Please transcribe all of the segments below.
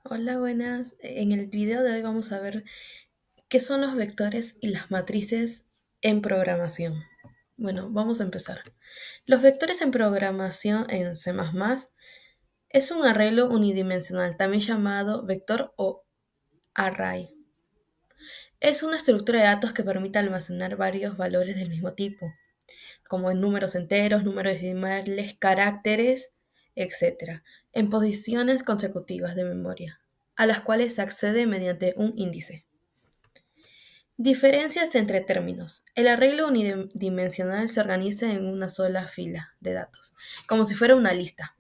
Hola, buenas. En el video de hoy vamos a ver qué son los vectores y las matrices en programación. Bueno, vamos a empezar. Los vectores en programación en C++ es un arreglo unidimensional, también llamado vector o array. Es una estructura de datos que permite almacenar varios valores del mismo tipo, como en números enteros, números decimales, caracteres, etc., en posiciones consecutivas de memoria, a las cuales se accede mediante un índice. Diferencias entre términos. El arreglo unidimensional se organiza en una sola fila de datos, como si fuera una lista.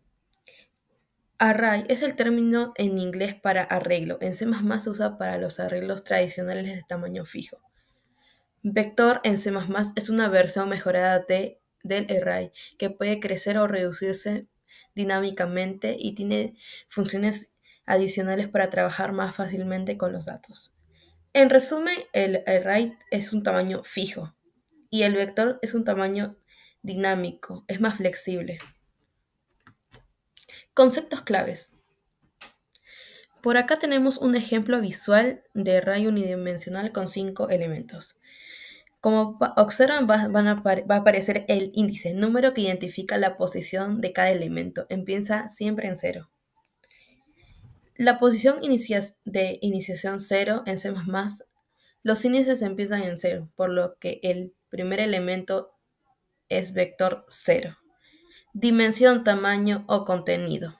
Array es el término en inglés para arreglo. En C++ se usa para los arreglos tradicionales de tamaño fijo. Vector en C++ es una versión mejorada del array que puede crecer o reducirse dinámicamente y tiene funciones adicionales para trabajar más fácilmente con los datos. En resumen, el array es un tamaño fijo y el vector es un tamaño dinámico, es más flexible. Conceptos claves. Por acá tenemos un ejemplo visual de array unidimensional con 5 elementos. Como observan, va a aparecer el índice, número que identifica la posición de cada elemento. Empieza siempre en 0. La posición de iniciación 0 en C++, los índices empiezan en 0, por lo que el primer elemento es vector 0. Dimensión, tamaño o contenido.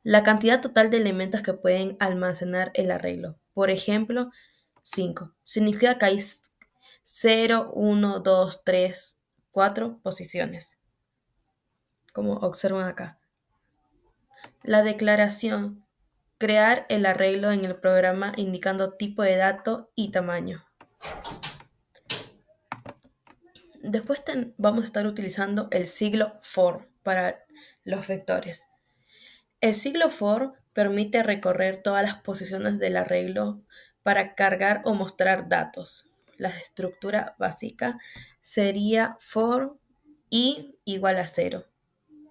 La cantidad total de elementos que pueden almacenar el arreglo. Por ejemplo, 5. Significa que hay 0, 1, 2, 3, 4 posiciones, como observan acá. La declaración. Crear el arreglo en el programa indicando tipo de dato y tamaño. Después vamos a estar utilizando el siglo for para los vectores. El siglo for permite recorrer todas las posiciones del arreglo para cargar o mostrar datos. La estructura básica sería for i igual a 0,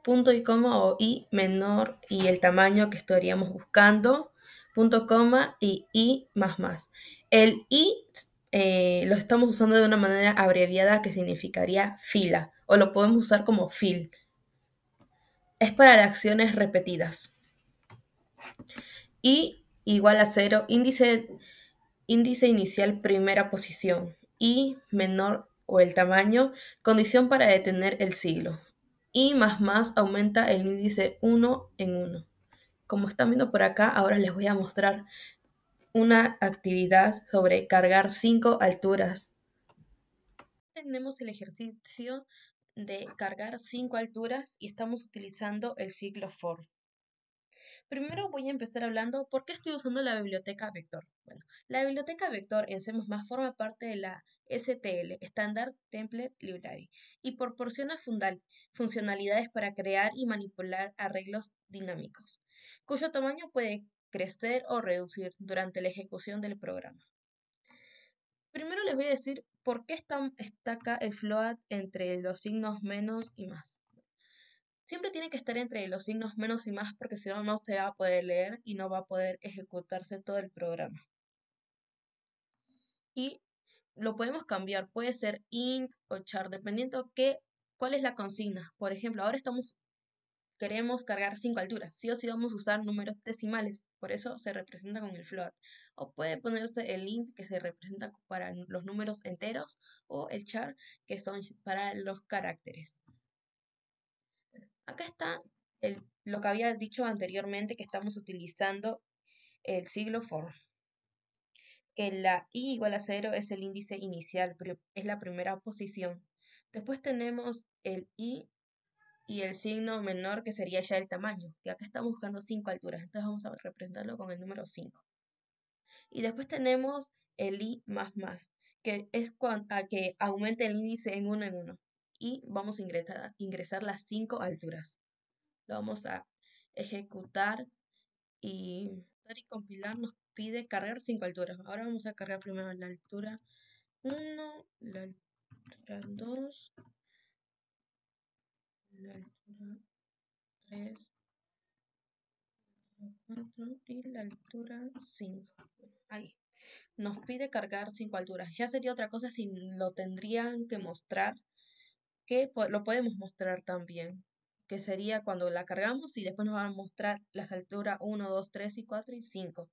punto y coma o i menor y el tamaño que estaríamos buscando, punto coma y i más más. El i lo estamos usando de una manera abreviada que significaría fila o lo podemos usar como fil. Es para las acciones repetidas. I igual a 0, índice inicial primera posición, i menor o el tamaño, condición para detener el siglo. I más más aumenta el índice 1 en 1. Como están viendo por acá, ahora les voy a mostrar una actividad sobre cargar 5 alturas. Tenemos el ejercicio de cargar 5 alturas y estamos utilizando el siglo for. Primero voy a empezar hablando por qué estoy usando la biblioteca vector. Bueno, la biblioteca vector en C++ forma parte de la STL, Standard Template Library, y proporciona funcionalidades para crear y manipular arreglos dinámicos, cuyo tamaño puede crecer o reducir durante la ejecución del programa. Primero les voy a decir por qué está acá el float entre los signos menos y más. Siempre tiene que estar entre los signos menos y más porque si no, no se va a poder leer y no va a poder ejecutarse todo el programa. Y lo podemos cambiar, puede ser int o char, dependiendo cuál es la consigna. Por ejemplo, ahora queremos cargar 5 alturas, sí o sí vamos a usar números decimales, por eso se representa con el float. O puede ponerse el int que se representa para los números enteros o el char que son para los caracteres. Acá está lo que había dicho anteriormente, que estamos utilizando el siglo for, que la i igual a 0 es el índice inicial, es la primera posición. Después tenemos el i y el signo menor, que sería ya el tamaño, que acá estamos buscando 5 alturas, entonces vamos a representarlo con el número 5. Y después tenemos el i más más, que es a que aumente el índice en uno en uno. Y vamos a ingresar las 5 alturas. Lo vamos a ejecutar y compilar nos pide cargar 5 alturas. Ahora vamos a cargar primero la altura 1, la altura 2, la altura 3, 4 y la altura 5. Ahí. Nos pide cargar 5 alturas. Ya sería otra cosa si lo tendrían que mostrar, que lo podemos mostrar también, que sería cuando la cargamos y después nos van a mostrar las alturas 1, 2, 3 y 4 y 5.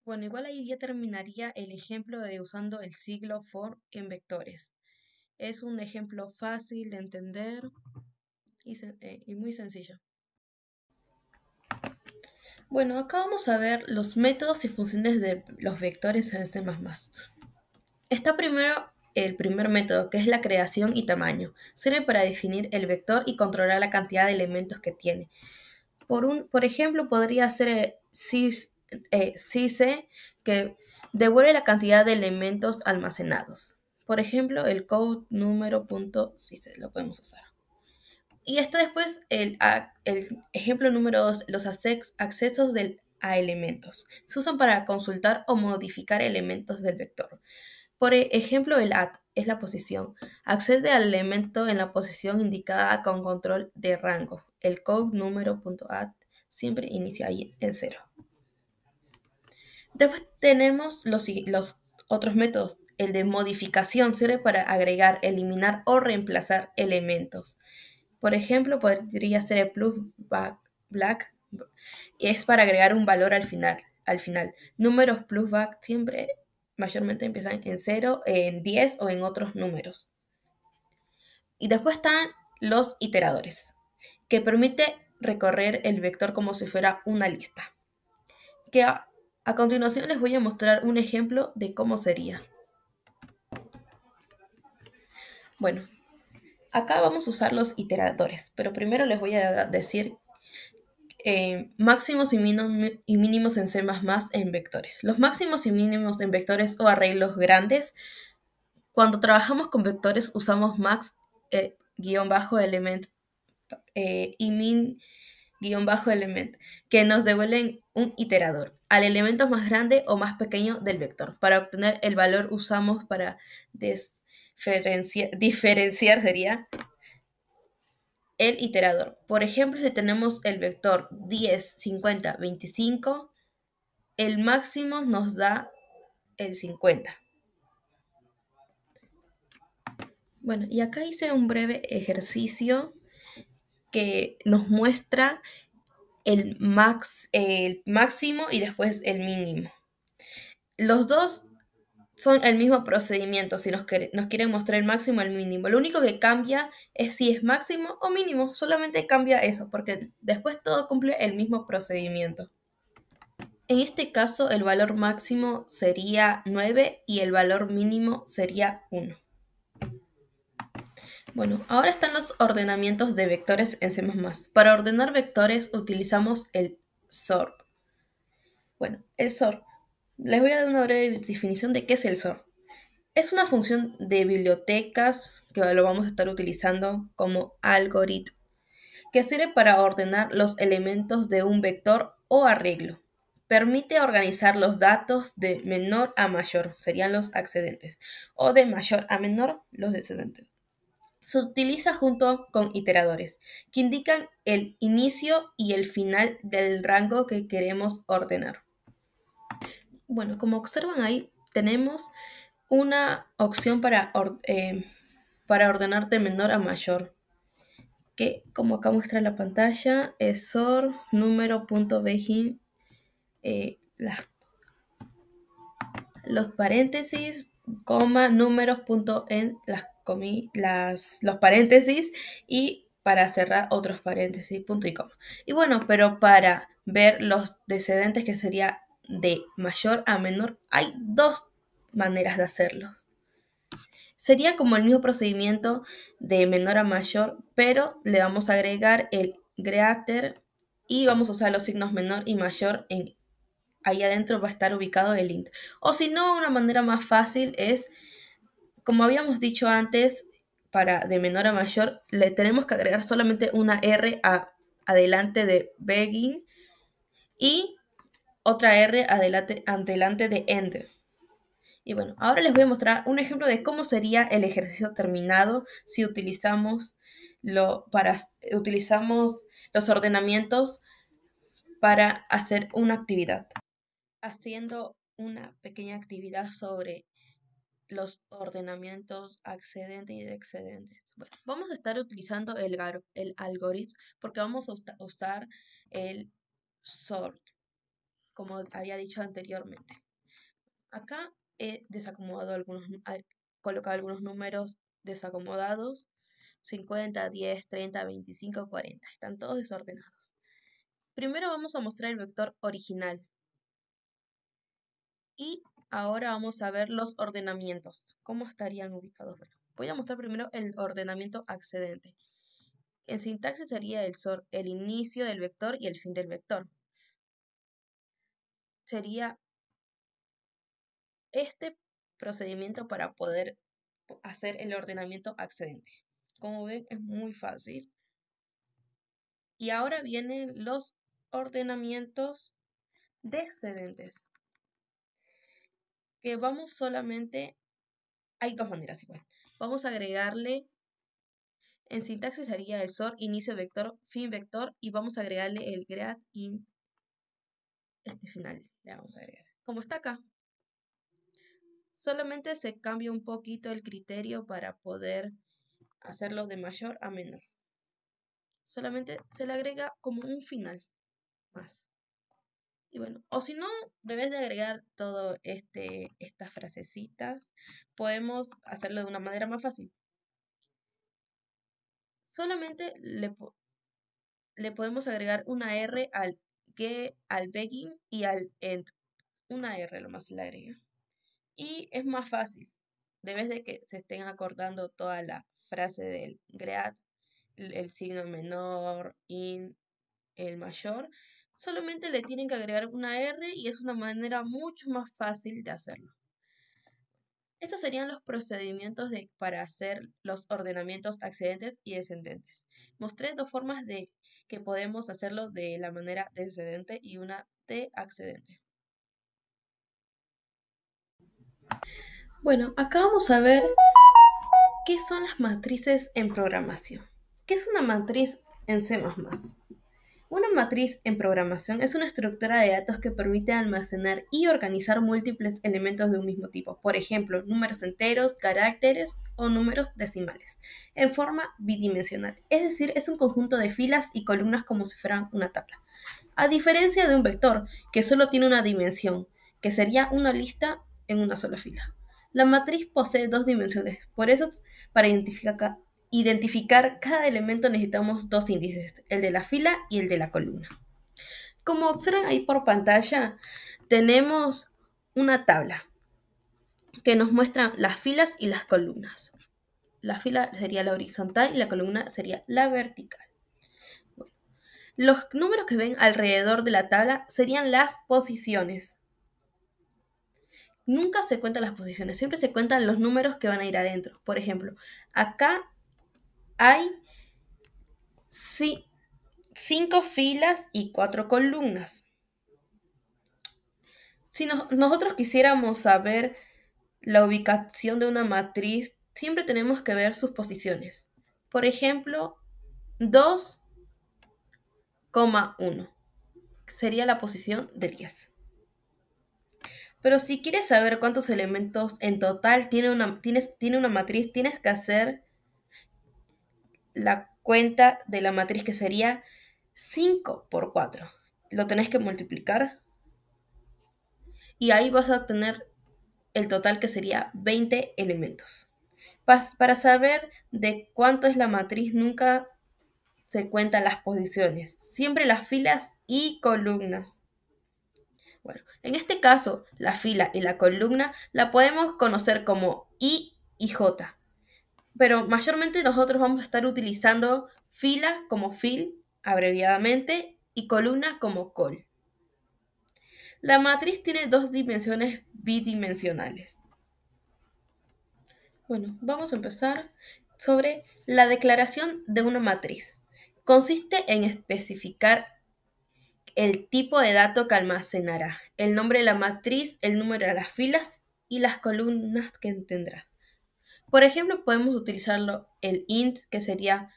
Bueno, igual ahí ya terminaría el ejemplo de usando el siglo for en vectores. Es un ejemplo fácil de entender y muy sencillo. Bueno, acá vamos a ver los métodos y funciones de los vectores en C++. Está primero el primer método, que es la creación y tamaño. Sirve para definir el vector y controlar la cantidad de elementos que tiene. Por ejemplo, podría ser CICE, que devuelve la cantidad de elementos almacenados. Por ejemplo, el code número.cice lo podemos usar. Y esto después, el ejemplo número 2, los accesos a elementos. Se usan para consultar o modificar elementos del vector. Por ejemplo, el add es la posición. Accede al elemento en la posición indicada con control de rango. El code número.add siempre inicia ahí en 0. Después tenemos los otros métodos. El de modificación sirve para agregar, eliminar o reemplazar elementos. Por ejemplo, podría ser el plusback, es para agregar un valor al final. Números plusback siempre mayormente empiezan en 0, en 10 o en otros números. Y después están los iteradores, que permite recorrer el vector como si fuera una lista. Que a continuación les voy a mostrar un ejemplo de cómo sería. Bueno, acá vamos a usar los iteradores, pero primero les voy a decir máximos y mínimos en C++ en vectores. Los máximos y mínimos en vectores o arreglos grandes, cuando trabajamos con vectores usamos max element y min element, que nos devuelven un iterador al elemento más grande o más pequeño del vector. Para obtener el valor usamos para diferenciar sería el iterador. Por ejemplo, si tenemos el vector 10, 50, 25, el máximo nos da el 50. Bueno, y acá hice un breve ejercicio que nos muestra el máximo y después el mínimo. Los dos son el mismo procedimiento si nos quieren mostrar el máximo o el mínimo. Lo único que cambia es si es máximo o mínimo. Solamente cambia eso, porque después todo cumple el mismo procedimiento. En este caso, el valor máximo sería 9 y el valor mínimo sería 1. Bueno, ahora están los ordenamientos de vectores en C++. Para ordenar vectores utilizamos el sort. Bueno, el sort. Les voy a dar una breve definición de qué es el sort. Es una función de bibliotecas que lo vamos a estar utilizando como algoritmo, que sirve para ordenar los elementos de un vector o arreglo. Permite organizar los datos de menor a mayor, serían los accedentes, o de mayor a menor, los descendentes. Se utiliza junto con iteradores, que indican el inicio y el final del rango que queremos ordenar. Bueno, como observan ahí, tenemos una opción para ordenar de menor a mayor, que como acá muestra la pantalla, es sort número.begin, los paréntesis, coma, números.end, los paréntesis, y para cerrar otros paréntesis, punto y coma. Y bueno, pero para ver los descendentes, que sería de mayor a menor, hay dos maneras de hacerlos. Sería como el mismo procedimiento de menor a mayor, pero le vamos a agregar el greater y vamos a usar los signos menor y mayor. Ahí adentro va a estar ubicado el int. O si no, una manera más fácil es, como habíamos dicho antes, de menor a mayor, le tenemos que agregar solamente una R adelante de begin y otra R adelante de end. Y bueno, ahora les voy a mostrar un ejemplo de cómo sería el ejercicio terminado si utilizamos utilizamos los ordenamientos para hacer una actividad. Haciendo una pequeña actividad sobre los ordenamientos accedentes y excedentes. Bueno, vamos a estar utilizando el algoritmo porque vamos a usar el sort, como había dicho anteriormente. Acá he desacomodado colocado algunos números desacomodados: 50, 10, 30, 25, 40. Están todos desordenados. Primero vamos a mostrar el vector original. Y ahora vamos a ver los ordenamientos. ¿Cómo estarían ubicados? Bueno, voy a mostrar primero el ordenamiento accedente. En sintaxis sería el inicio del vector y el fin del vector. Sería este procedimiento para poder hacer el ordenamiento accedente. Como ven, es muy fácil. Y ahora vienen los ordenamientos descendentes, que vamos solamente, hay dos maneras igual. Vamos a agregarle, en sintaxis sería el sort, inicio vector, fin vector, y vamos a agregarle el grad int, este final, le vamos a agregar, como está acá. Solamente se cambia un poquito el criterio para poder hacerlo de mayor a menor. Solamente se le agrega como un final más. Y bueno, o si no, debes de agregar todo estas frasecitas, podemos hacerlo de una manera más fácil. Solamente le podemos agregar una R al begin y al end. Una R lo más se le agrega. Y es más fácil. Debes de que se estén acordando toda la frase del grad, el signo menor, in, el mayor. Solamente le tienen que agregar una R y es una manera mucho más fácil de hacerlo. Estos serían los procedimientos para hacer los ordenamientos accedentes y descendentes. Mostré dos formas de que podemos hacerlo de la manera descendente y una de accedente. Bueno, acá vamos a ver qué son las matrices en programación. ¿Qué es una matriz en C++? Una matriz en programación es una estructura de datos que permite almacenar y organizar múltiples elementos de un mismo tipo, por ejemplo, números enteros, caracteres o números decimales, en forma bidimensional, es decir, es un conjunto de filas y columnas como si fueran una tabla. A diferencia de un vector, que solo tiene una dimensión, que sería una lista en una sola fila. La matriz posee dos dimensiones, por eso para identificar cada elemento necesitamos dos índices, el de la fila y el de la columna. Como observan ahí por pantalla, tenemos una tabla que nos muestra las filas y las columnas. La fila sería la horizontal y la columna sería la vertical. Bueno, los números que ven alrededor de la tabla serían las posiciones. Nunca se cuentan las posiciones, siempre se cuentan los números que van a ir adentro. Por ejemplo, acá hay 5 filas y 4 columnas. Si nosotros quisiéramos saber la ubicación de una matriz, siempre tenemos que ver sus posiciones. Por ejemplo, 2,1 sería la posición de 10. Pero si quieres saber cuántos elementos en total tiene una matriz, tienes que hacer la cuenta de la matriz, que sería 5 por 4. Lo tenés que multiplicar y ahí vas a obtener el total, que sería 20 elementos. Para saber de cuánto es la matriz, nunca se cuentan las posiciones, siempre las filas y columnas. Bueno, en este caso, la fila y la columna la podemos conocer como I y J, pero mayormente nosotros vamos a estar utilizando fila como fil, abreviadamente, y columna como col. La matriz tiene dos dimensiones bidimensionales. Bueno, vamos a empezar sobre la declaración de una matriz. Consiste en especificar el tipo de dato que almacenará, el nombre de la matriz, el número de las filas y las columnas que tendrás. Por ejemplo, podemos utilizarlo el int, que sería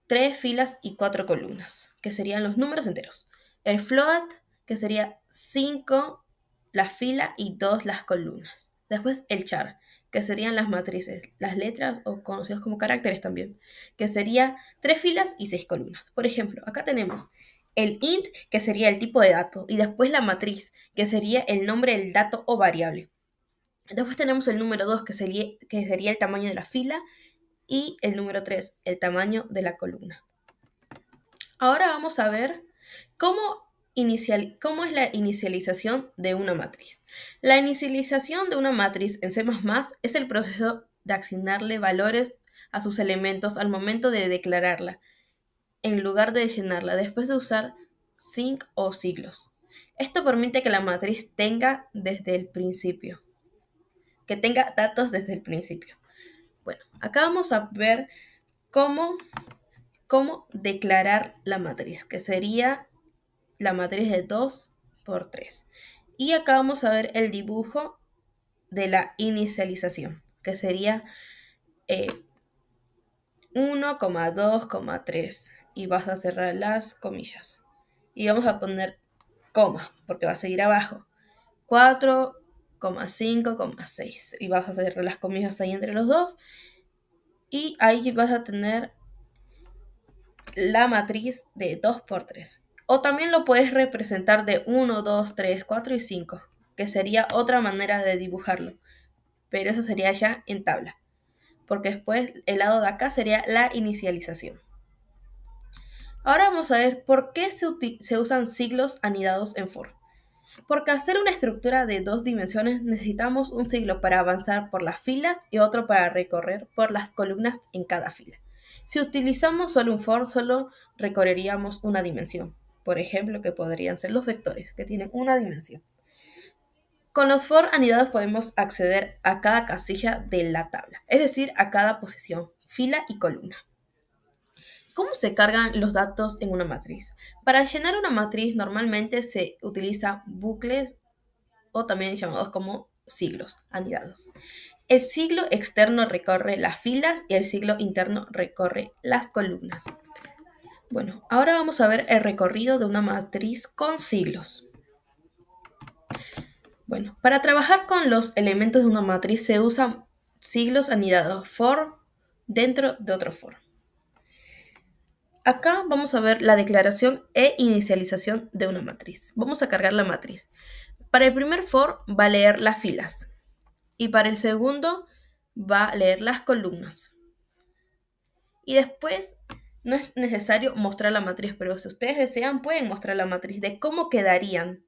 3 filas y 4 columnas, que serían los números enteros. El float, que sería 5 la fila y 2 las columnas. Después el char, que serían las matrices, las letras o conocidos como caracteres también, que sería 3 filas y 6 columnas. Por ejemplo, acá tenemos el int, que sería el tipo de dato, y después la matriz, que sería el nombre del dato o variable. Después tenemos el número 2, que sería el tamaño de la fila, y el número 3, el tamaño de la columna. Ahora vamos a ver cómo es la inicialización de una matriz. La inicialización de una matriz en C++ es el proceso de asignarle valores a sus elementos al momento de declararla, en lugar de llenarla después de usar sin o siglos. Esto permite que la matriz tenga datos desde el principio. Bueno, acá vamos a ver cómo declarar la matriz, que sería la matriz de 2 por 3. Y acá vamos a ver el dibujo de la inicialización, que sería 1, 2, 3. Y vas a cerrar las comillas. Y vamos a poner coma, porque va a seguir abajo. 4, 5, 6. Y vas a cerrar las comillas ahí entre los dos. Y ahí vas a tener la matriz de 2 por 3. O también lo puedes representar de 1, 2, 3, 4 y 5, que sería otra manera de dibujarlo. Pero eso sería ya en tabla, porque después el lado de acá sería la inicialización. Ahora vamos a ver por qué se usan siglos anidados en for. Porque hacer una estructura de 2 dimensiones necesitamos un siglo para avanzar por las filas y otro para recorrer por las columnas en cada fila. Si utilizamos solo un for, solo recorreríamos una dimensión. Por ejemplo, que podrían ser los vectores, que tienen una dimensión. Con los for anidados podemos acceder a cada casilla de la tabla, es decir, a cada posición, fila y columna. ¿Cómo se cargan los datos en una matriz? Para llenar una matriz normalmente se utiliza bucles o también llamados como siglos anidados. El siglo externo recorre las filas y el siglo interno recorre las columnas. Bueno, ahora vamos a ver el recorrido de una matriz con siglos. Bueno, para trabajar con los elementos de una matriz se usan siglos anidados for dentro de otro for. Acá vamos a ver la declaración e inicialización de una matriz. Vamos a cargar la matriz. Para el primer for va a leer las filas y para el segundo va a leer las columnas. Y después no es necesario mostrar la matriz, pero si ustedes desean pueden mostrar la matriz de cómo quedarían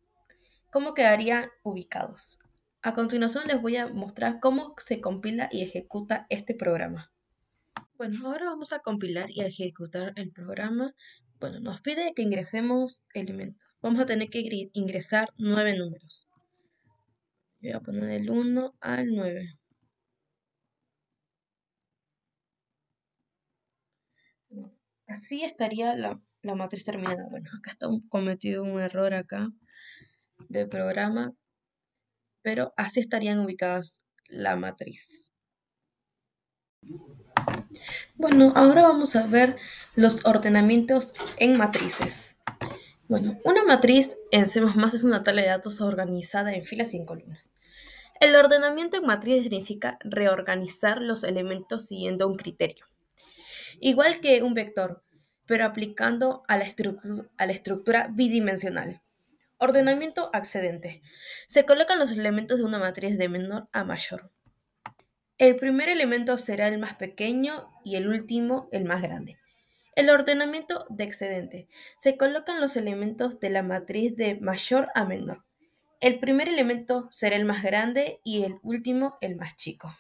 ubicados. A continuación les voy a mostrar cómo se compila y ejecuta este programa. Bueno, ahora vamos a compilar y a ejecutar el programa. Bueno, nos pide que ingresemos elementos. Vamos a tener que ingresar 9 números. Voy a poner del 1 al 9. Así estaría la matriz terminada. Bueno, acá está cometido un error acá del programa, pero así estarían ubicadas la matriz. Bueno, ahora vamos a ver los ordenamientos en matrices. Bueno, una matriz en C++ es una tabla de datos organizada en filas y en columnas. El ordenamiento en matriz significa reorganizar los elementos siguiendo un criterio, igual que un vector, pero aplicando a la estructura bidimensional. Ordenamiento ascendente. Se colocan los elementos de una matriz de menor a mayor. El primer elemento será el más pequeño y el último el más grande. El ordenamiento descendente. Se colocan los elementos de la matriz de mayor a menor. El primer elemento será el más grande y el último el más chico.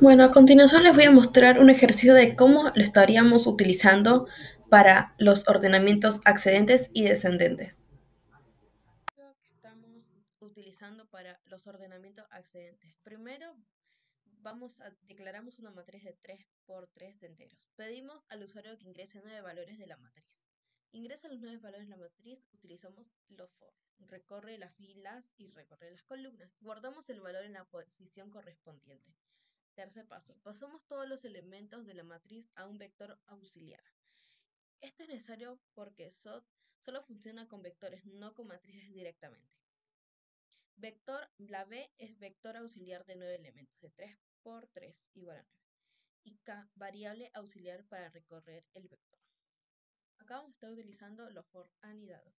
Bueno, a continuación les voy a mostrar un ejercicio de cómo lo estaríamos utilizando para los ordenamientos ascendentes y descendentes. Lo que estamos utilizando para los ordenamientos ascendentes. Primero declaramos una matriz de 3 por 3 de enteros. Pedimos al usuario que ingrese 9 valores de la matriz. Ingresa los 9 valores de la matriz, utilizamos los for. Recorre las filas y recorre las columnas. Guardamos el valor en la posición correspondiente. Tercer paso. Pasamos todos los elementos de la matriz a un vector auxiliar. Esto es necesario porque SOT solo funciona con vectores, no con matrices directamente. La B es vector auxiliar de 9 elementos, de 3 por 3 igual a 9. Y K, variable auxiliar para recorrer el vector. Acá vamos a estar utilizando los for anidados.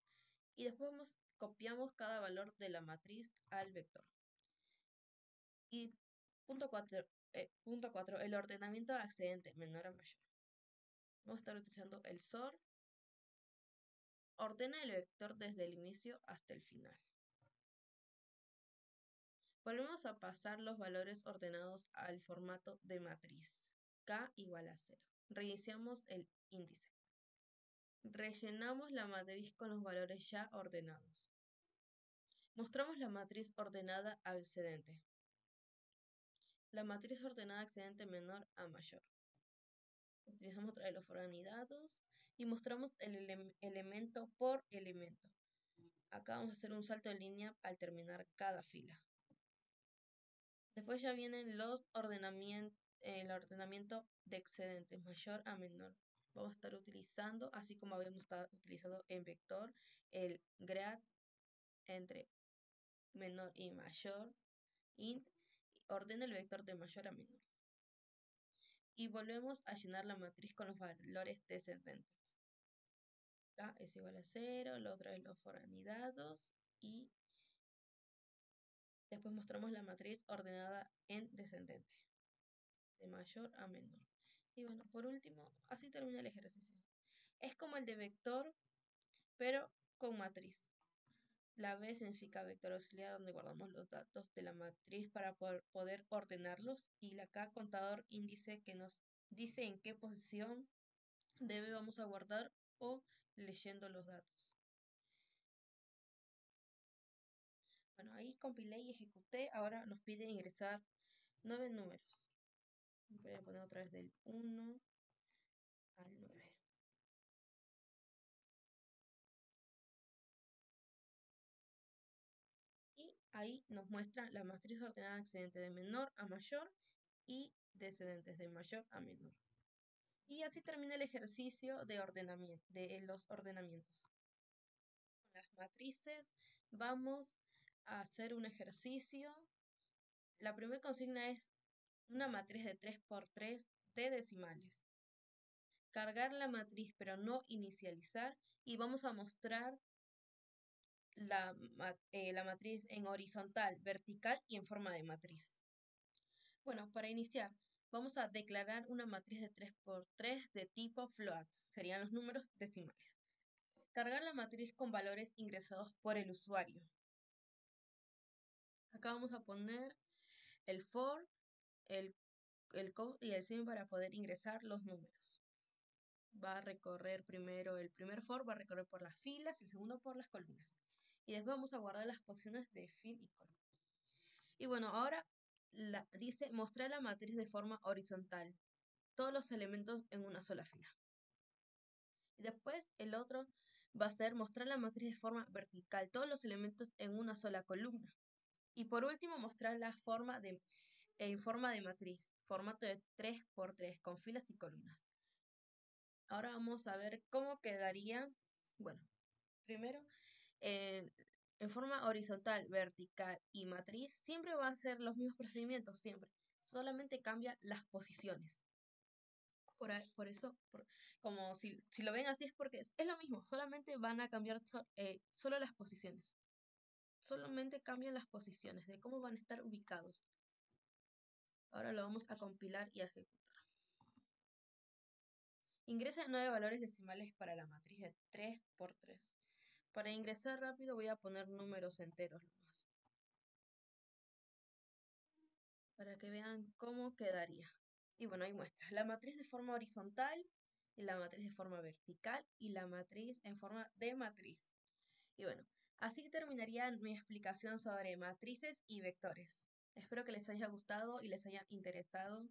Y después copiamos cada valor de la matriz al vector. Y punto 4, el ordenamiento accedente menor a mayor. Vamos a estar utilizando el SOR. Ordena el vector desde el inicio hasta el final. Volvemos a pasar los valores ordenados al formato de matriz. K igual a 0. Reiniciamos el índice. Rellenamos la matriz con los valores ya ordenados. Mostramos la matriz ordenada accedente. La matriz ordenada accedente menor a mayor. Utilizamos otra vez los foranidados y mostramos el elemento por elemento. Acá vamos a hacer un salto de línea al terminar cada fila. Después ya vienen los el ordenamiento de excedentes, mayor a menor. Vamos a estar utilizando, así como habíamos estado utilizando en vector, el grad entre menor y mayor, int, ordena el vector de mayor a menor. Y volvemos a llenar la matriz con los valores descendentes. K es igual a 0, la otra es los foranidados y después mostramos la matriz ordenada en descendente, de mayor a menor. Y bueno, por último, así termina el ejercicio. Es como el de vector, pero con matriz. La B significa vector auxiliar donde guardamos los datos de la matriz para poder ordenarlos. Y la K contador índice que nos dice en qué posición vamos a guardar o leyendo los datos. Bueno, ahí compilé y ejecuté. Ahora nos pide ingresar 9 números. Voy a poner otra vez del 1 al 9. Y ahí nos muestra la matriz ordenada excedente de menor a mayor y descendentes de mayor a menor. Y así termina el ejercicio de ordenamiento, de los ordenamientos. Con las matrices vamos a hacer un ejercicio. La primera consigna es una matriz de 3 por 3 de decimales. Cargar la matriz pero no inicializar y vamos a mostrar la matriz en horizontal, vertical y en forma de matriz. Bueno, para iniciar, vamos a declarar una matriz de 3 por 3 de tipo float, serían los números decimales. Cargar la matriz con valores ingresados por el usuario. Acá vamos a poner el for, el code y el sim para poder ingresar los números. Va a recorrer primero el primer for, va a recorrer por las filas y el segundo por las columnas. Y después vamos a guardar las posiciones de fil y columna. Y bueno, ahora dice mostrar la matriz de forma horizontal. Todos los elementos en una sola fila. Y después el otro va a ser mostrar la matriz de forma vertical. Todos los elementos en una sola columna. Y por último, mostrar la forma en forma de matriz. Formato de 3 por 3 con filas y columnas. Ahora vamos a ver cómo quedaría. Bueno, primero, en forma horizontal, vertical y matriz, siempre va a ser los mismos procedimientos, siempre. Solamente cambia las posiciones. Por eso, como si lo ven así es porque es lo mismo, solamente van a cambiar solo las posiciones. Solamente cambian las posiciones de cómo van a estar ubicados. Ahora lo vamos a compilar y a ejecutar. Ingresa 9 valores decimales para la matriz de 3 por 3. Para ingresar rápido voy a poner números enteros nomás. Para que vean cómo quedaría. Y bueno, ahí muestra la matriz de forma horizontal, y la matriz de forma vertical y la matriz en forma de matriz. Y bueno, así terminaría mi explicación sobre matrices y vectores. Espero que les haya gustado y les haya interesado.